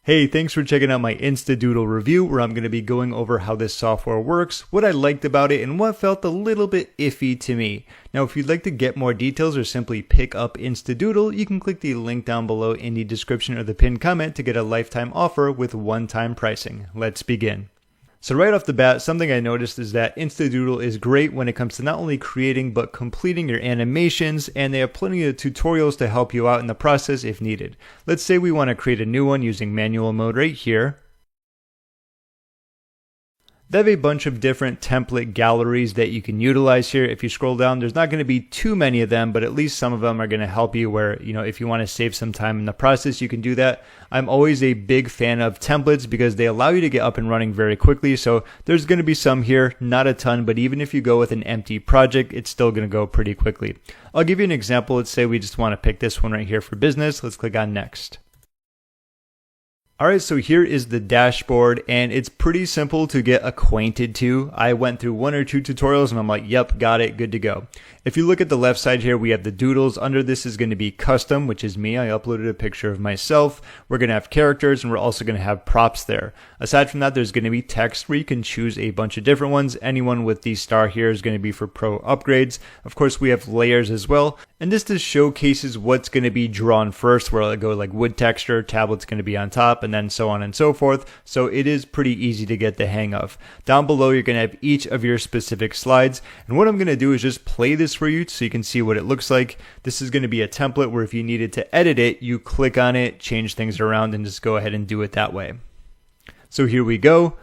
Hey, thanks for checking out my InstaDoodle review where I'm going to be going over how this software works, what I liked about it, and what felt a little bit iffy to me. Now, if you'd like to get more details or simply pick up InstaDoodle, you can click the link down below in the description or the pinned comment to get a lifetime offer with one-time pricing. Let's begin. So right off the bat, something I noticed is that InstaDoodle is great when it comes to not only creating but completing your animations, and they have plenty of tutorials to help you out in the process if needed. Let's say we want to create a new one using manual mode right here. They have a bunch of different template galleries that you can utilize here. If you scroll down, there's not going to be too many of them, but at least some of them are going to help you where, if you want to save some time in the process, you can do that. I'm always a big fan of templates because they allow you to get up and running very quickly. So there's going to be some here, not a ton, but even if you go with an empty project, it's still going to go pretty quickly. I'll give you an example. Let's say we just want to pick this one right here for business. Let's click on next. Alright, so here is the dashboard, and it's pretty simple to get acquainted to. I went through one or two tutorials and I'm like, yep, got it, good to go. If you look at the left side here, we have the doodles. Under this is going to be custom, which is me. I uploaded a picture of myself. We're going to have characters, and we're also going to have props there. Aside from that, there's going to be text where you can choose a bunch of different ones. Anyone with the star here is going to be for pro upgrades. Of course, we have layers as well. And this just showcases what's going to be drawn first, where I go like wood texture, tablet's going to be on top, and then so on and so forth. So it is pretty easy to get the hang of. Down below, you're going to have each of your specific slides. And what I'm going to do is just play this for you so you can see what it looks like. This is going to be a template where if you needed to edit it, you click on it, change things around, and just go ahead and do it that way. So here we go.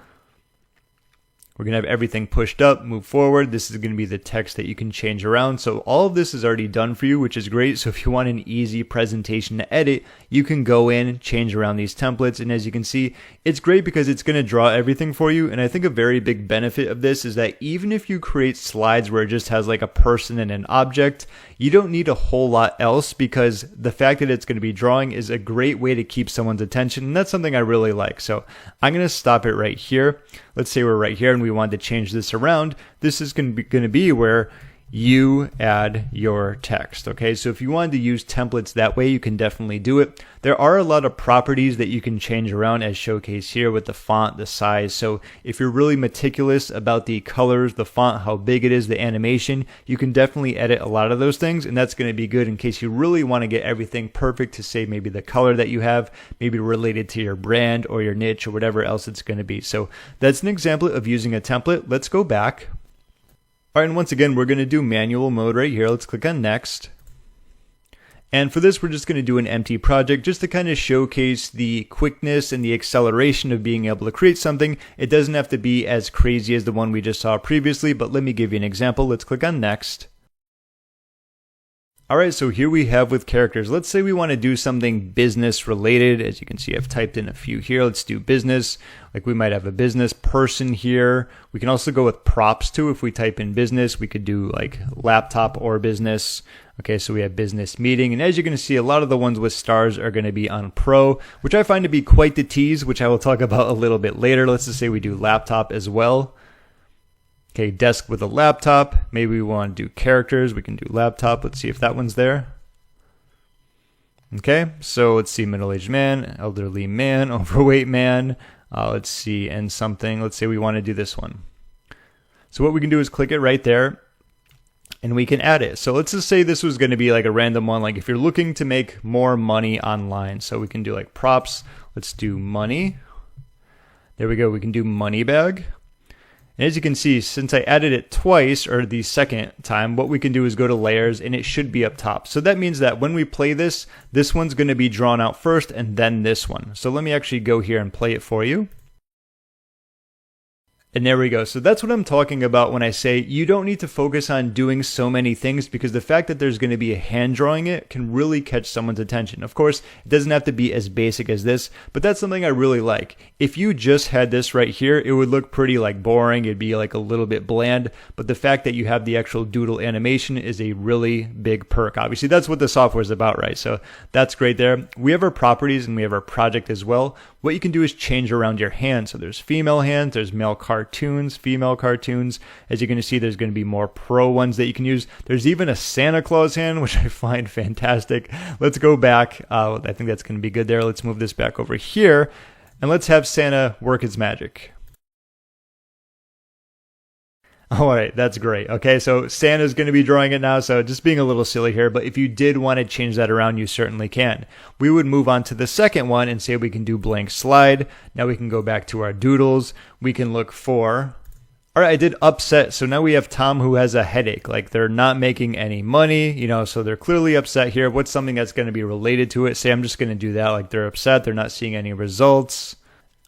We're going to have everything pushed up, move forward. This is going to be the text that you can change around. So all of this is already done for you, which is great. So if you want an easy presentation to edit, you can go in, change around these templates. And as you can see, it's great because it's going to draw everything for you. And I think a very big benefit of this is that even if you create slides where it just has like a person and an object, you don't need a whole lot else because the fact that it's going to be drawing is a great way to keep someone's attention. And that's something I really like. So I'm going to stop it right here. Let's say we're right here and we want to change this around. This is going to be where you add your text. Okay, so if you wanted to use templates that way, you can definitely do it. There are a lot of properties that you can change around as showcased here with the font, the size. So if you're really meticulous about the colors, the font, how big it is, the animation, you can definitely edit a lot of those things. And that's going to be good in case you really want to get everything perfect to say maybe the color that you have, maybe related to your brand or your niche or whatever else it's going to be. So that's an example of using a template. Let's go back. All right, and once again, we're going to do manual mode right here. Let's click on next. And for this, we're just going to do an empty project just to kind of showcase the quickness and the acceleration of being able to create something. It doesn't have to be as crazy as the one we just saw previously, but let me give you an example. Let's click on next. All right, so here we have with characters. Let's say we want to do something business related. As you can see, I've typed in a few here. Let's do business. Like we might have a business person here. We can also go with props too. If we type in business, we could do like laptop or business. Okay, so we have business meeting. And as you're going to see, a lot of the ones with stars are going to be on pro, which I find to be quite the tease, which I will talk about a little bit later. Let's just say we do laptop as well. Okay, desk with a laptop. Maybe we want to do characters. We can do laptop. Let's see if that one's there. Okay, so let's see middle-aged man, elderly man, overweight man. Let's see, and something. Let's say we want to do this one. So what we can do is click it right there, and we can add it. So let's just say this was going to be like a random one, like if you're looking to make more money online. So we can do like props. Let's do money. There we go. We can do money bag. And as you can see, since I added it twice, or the second time, what we can do is go to layers and it should be up top. So that means that when we play this, this one's going to be drawn out first and then this one. So let me actually go here and play it for you. And there we go. So that's what I'm talking about when I say you don't need to focus on doing so many things, because the fact that there's going to be a hand drawing it can really catch someone's attention. Of course, it doesn't have to be as basic as this, but that's something I really like. If you just had this right here, it would look pretty like boring. It'd be like a little bit bland, but the fact that you have the actual doodle animation is a really big perk. Obviously, that's what the software is about, right? So that's great there. We have our properties and we have our project as well. What you can do is change around your hand. So there's female hands, there's male cartoons, female cartoons. As you're going to see, there's going to be more pro ones that you can use. There's even a Santa Claus hand, which I find fantastic. Let's go back. I think that's going to be good there. Let's move this back over here. And let's have Santa work his magic. All right, that's great. Okay, so Santa's going to be drawing it now, so just being a little silly here, but if you did want to change that around, you certainly can. We would move on to the second one and say we can do blank slide. Now we can go back to our doodles. We can look for, all right, I did upset, so now we have Tom who has a headache. Like they're not making any money, so they're clearly upset here. What's something that's going to be related to it? Say I'm just going to do that, like they're upset, they're not seeing any results.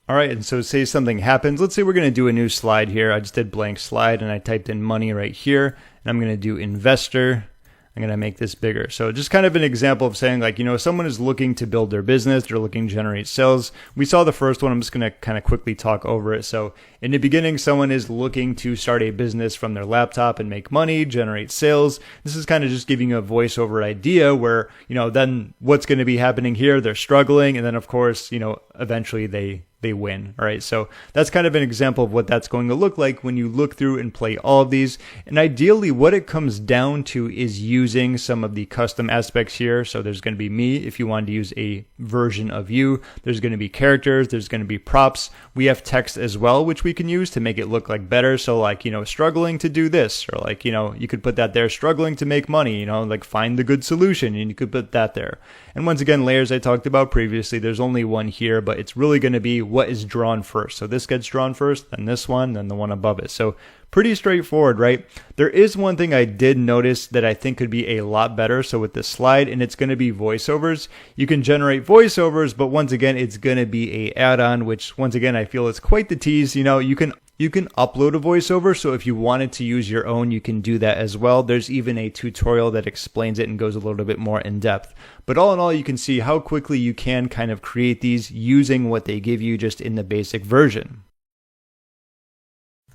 All right, and so say something happens. Let's say we're going to do a new slide here. I just did blank slide and I typed in money right here. And I'm going to do investor. I'm going to make this bigger. So just kind of an example of saying like, someone is looking to build their business. They're looking to generate sales. We saw the first one. I'm just going to kind of quickly talk over it. So in the beginning, someone is looking to start a business from their laptop and make money, generate sales. This is kind of just giving you a voiceover idea where, then what's going to be happening here? They're struggling. And then of course, eventually they win. All right. So that's kind of an example of what that's going to look like when you look through and play all of these. And ideally what it comes down to is using some of the custom aspects here. So there's going to be me if you wanted to use a version of you. There's going to be characters. There's going to be props. We have text as well, which we can use to make it look like better. So like, struggling to do this, or like, you could put that there, struggling to make money, like find the good solution, and you could put that there. And once again, layers I talked about previously, there's only one here, but it's really going to be what is drawn first. So this gets drawn first, then this one, then the one above it. So pretty straightforward, right? There is one thing I did notice that I think could be a lot better. So with this slide, and it's going to be voiceovers. You can generate voiceovers, but once again, it's going to be a add-on, which once again, I feel is quite the tease. You can upload a voiceover, so if you wanted to use your own, you can do that as well. There's even a tutorial that explains it and goes a little bit more in depth. But all in all, you can see how quickly you can kind of create these using what they give you just in the basic version.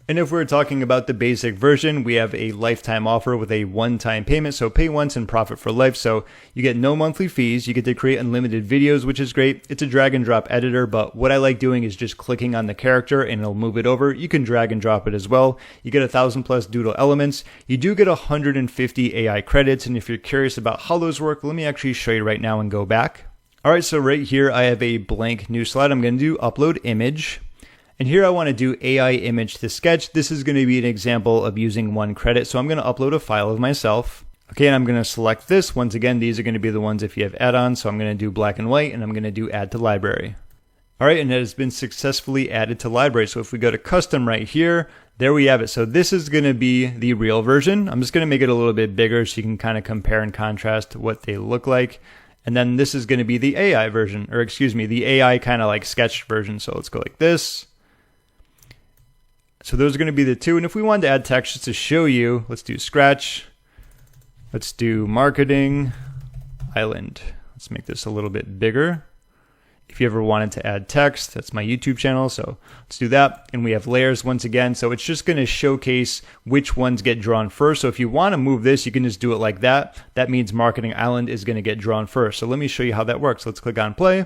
And if we're talking about the basic version, we have a lifetime offer with a one-time payment. So pay once and profit for life. So you get no monthly fees. You get to create unlimited videos, which is great. It's a drag and drop editor, but what I like doing is just clicking on the character and it'll move it over. You can drag and drop it as well. You get 1,000+ doodle elements. You do get 150 AI credits. And if you're curious about how those work, let me actually show you right now and go back. All right, so right here, I have a blank new slide. I'm going to do upload image. And here I want to do AI image to sketch. This is going to be an example of using 1 credit. So I'm going to upload a file of myself. Okay, and I'm going to select this. Once again, these are going to be the ones if you have add-ons. So I'm going to do black and white, and I'm going to do add to library. All right, and it has been successfully added to library. So if we go to custom right here, there we have it. So this is going to be the real version. I'm just going to make it a little bit bigger so you can kind of compare and contrast what they look like. And then this is going to be the AI version, or excuse me, the AI kind of like sketched version. So let's go like this. So those are going to be the two. And if we wanted to add text just to show you, let's do scratch. Let's do marketing island. Let's make this a little bit bigger. If you ever wanted to add text, that's my YouTube channel. So let's do that. And we have layers once again. So it's just going to showcase which ones get drawn first. So if you want to move this, you can just do it like that. That means marketing island is going to get drawn first. So let me show you how that works. Let's click on play.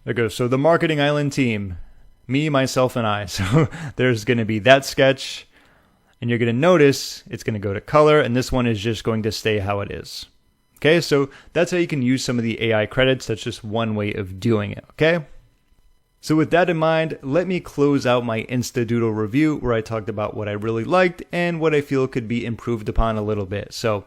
There it goes. So the marketing island team. Me, myself, and I. So there's going to be that sketch, and you're going to notice it's going to go to color, and this one is just going to stay how it is. Okay, so that's how you can use some of the AI credits. That's just one way of doing it, okay? So with that in mind, let me close out my InstaDoodle review where I talked about what I really liked and what I feel could be improved upon a little bit. So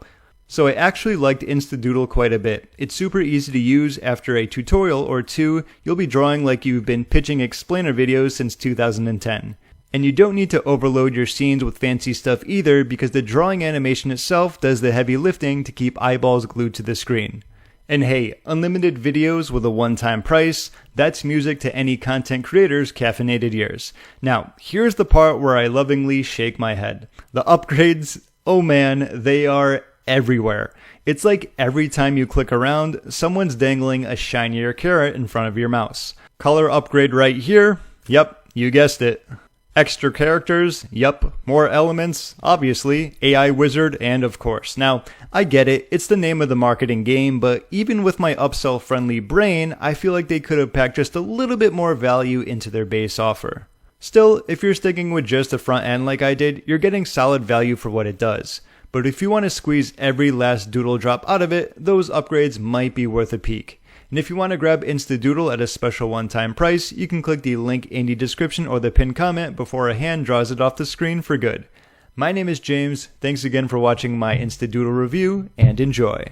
I actually liked InstaDoodle quite a bit. It's super easy to use. After a tutorial or two, you'll be drawing like you've been pitching explainer videos since 2010. And you don't need to overload your scenes with fancy stuff either, because the drawing animation itself does the heavy lifting to keep eyeballs glued to the screen. And hey, unlimited videos with a one-time price, that's music to any content creator's caffeinated ears. Now, here's the part where I lovingly shake my head. The upgrades, oh man, they are everywhere. It's like every time you click around, someone's dangling a shinier carrot in front of your mouse. Color upgrade right here. Yep, you guessed it. Extra characters. Yep. More elements. Obviously. AI wizard. And of course. Now, I get it. It's the name of the marketing game, but even with my upsell friendly brain, I feel like they could have packed just a little bit more value into their base offer. Still, if you're sticking with just the front end like I did, you're getting solid value for what it does. But if you want to squeeze every last doodle drop out of it, those upgrades might be worth a peek. And if you want to grab InstaDoodle at a special one-time price, you can click the link in the description or the pinned comment before a hand draws it off the screen for good. My name is James. Thanks again for watching my InstaDoodle review, and enjoy.